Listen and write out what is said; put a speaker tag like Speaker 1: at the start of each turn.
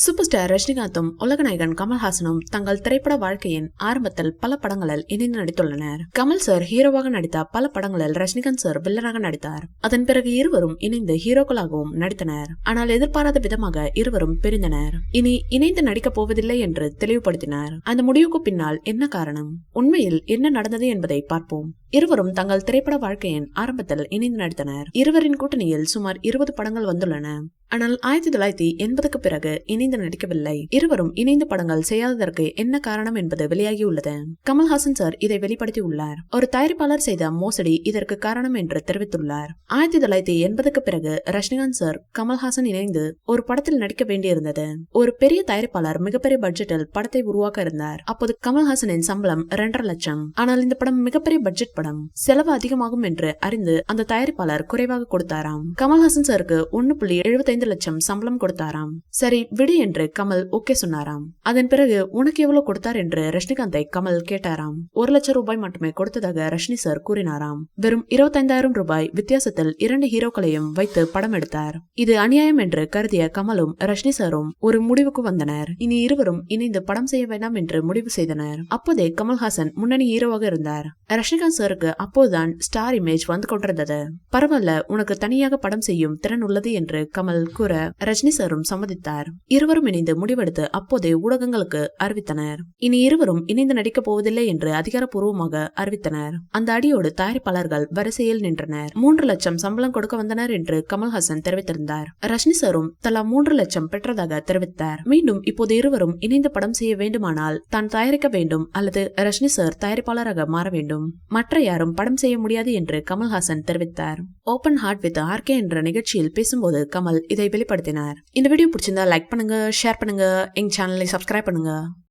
Speaker 1: Super star ரஜினிகாந்தும் உலகநாயகன் கமல்ஹாசனும் தங்கள் திரைப்பட வாழ்க்கையின் ஆரம்பத்தில் பல படங்களில் இணைந்து நடித்துள்ளனர். கமல் சார் ஹீரோவாக நடித்த பல படங்களில் ரஜினிகாந்த் சார் வில்லனாக நடித்தார். அதன் பிறகு இருவரும் இணைந்து ஹீரோக்களாகவும் நடித்தனர். ஆனால் எதிர்பாராத விதமாக இருவரும் பிரிந்தனர். இனி இணைந்து நடிக்கப் போவதில்லை என்று தெளிவுபடுத்தினார். அந்த முடிவுக்கு பின்னால் என்ன காரணம், உண்மையில் என்ன நடந்தது என்பதை பார்ப்போம். இருவரும் தங்கள் திரைப்பட வாழ்க்கையின் ஆரம்பத்தில் இணைந்து நடித்தனர். இருவரின் கூட்டணியில் சுமார் 20 படங்கள் வந்துள்ளன. ஆனால் 1980க்கு பிறகு இணைந்து நடிக்கவில்லை. இருவரும் இணைந்து படங்கள் செய்யாததற்கு என்ன காரணம் என்பது வெளியாகியுள்ளது. கமல்ஹாசன் சார் இதை வெளிப்படுத்தியுள்ளார். ஒரு தயாரிப்பாளர் செய்த மோசடி இதற்கு காரணம் என்று தெரிவித்துள்ளார். 1980க்கு பிறகு ரஜினிகாந்த் சார் கமல்ஹாசன் இணைந்து ஒரு படத்தில் நடிக்க வேண்டியிருந்தது. ஒரு பெரிய தயாரிப்பாளர் மிகப்பெரிய பட்ஜெட்டில் படத்தை உருவாக்க இருந்தார். அப்போது கமல்ஹாசனின் சம்பளம் 2.5 லட்சம். ஆனால் இந்த படம் மிகப்பெரிய பட்ஜெட் படம், செலவு அதிகமாகும் என்று அறிந்து அந்த தயாரிப்பாளர் குறைவாக கொடுத்தாராம். கமல்ஹாசன் சாருக்கு 1.75 லட்சம் சம்பளம் கொடுத்தாராம். சரி விடு என்று கமல் ஓகே சொன்னாராம். அதன் பிறகு உனக்கு எவ்வளவு கொடுத்தார் என்று ரஜினிகாந்தை கமல் கேட்டாராம். 1 லட்சம் ரூபாய் மட்டுமே கொடுத்ததாக ரஜினி சார் கூறினாராம். வெறும் 25,000 ரூபாய் வித்தியாசத்தில் 2 ஹீரோக்களையும் வைத்து படம் எடுத்தார். இது அநியாயம் என்று கருதிய கமலும் ரஜினி சாரும் ஒரு முடிவுக்கு வந்தனர். இனி இருவரும் இணைந்து படம் செய்ய வேண்டாம் என்று முடிவு செய்தனர். அப்போதே கமல்ஹாசன் முன்னணி ஹீரோவாக இருந்தார். ரஜினிகாந்த் சாருக்கு அப்போதுதான் ஸ்டார் இமேஜ் வந்து கொண்டிருந்தது. பரவாயில்ல, உனக்கு தனியாக படம் செய்யும் திறன் உள்ளது என்று கமல் கூற ரஜினி சாரும் சம்மதித்தார். இருவரும் இணைந்து முடிவெடுத்து அப்போதே ஊடகங்களுக்கு அறிவித்தனர். இனி இருவரும் இணைந்து நடிக்கப் போவதில்லை என்று அதிகாரப்பூர்வமாக அறிவித்தனர். அந்த அடியோடு தயாரிப்பாளர்கள் வரிசையில் நின்றனர். 3 லட்சம் சம்பளம் கொடுக்க வந்தனர் என்று கமல்ஹாசன் தெரிவித்திருந்தார். ரஜினி சாரும் தலா 3 லட்சம் பெற்றதாக தெரிவித்தார். மீண்டும் இப்போது இருவரும் இணைந்து படம் செய்ய வேண்டுமானால் தான் தயாரிக்க வேண்டும் அல்லது ரஜினி சார் தயாரிப்பாளராக மாற வேண்டும். மற்ற யாரும் படம் செய்ய முடியாது என்று கமல்ஹாசன் தெரிவித்தார். ஓபன் ஹார்ட் வித் ஆர்கே என்ற நிகழ்ச்சியில் பேசும்போது கமல் இதை வெளிப்படுத்தினார். இந்த வீடியோ பிடிச்சிருந்தா லைக் பண்ணுங்க, ஷேர் பண்ணுங்க, எங்க சேனலை சப்ஸ்கிரைப் பண்ணுங்க.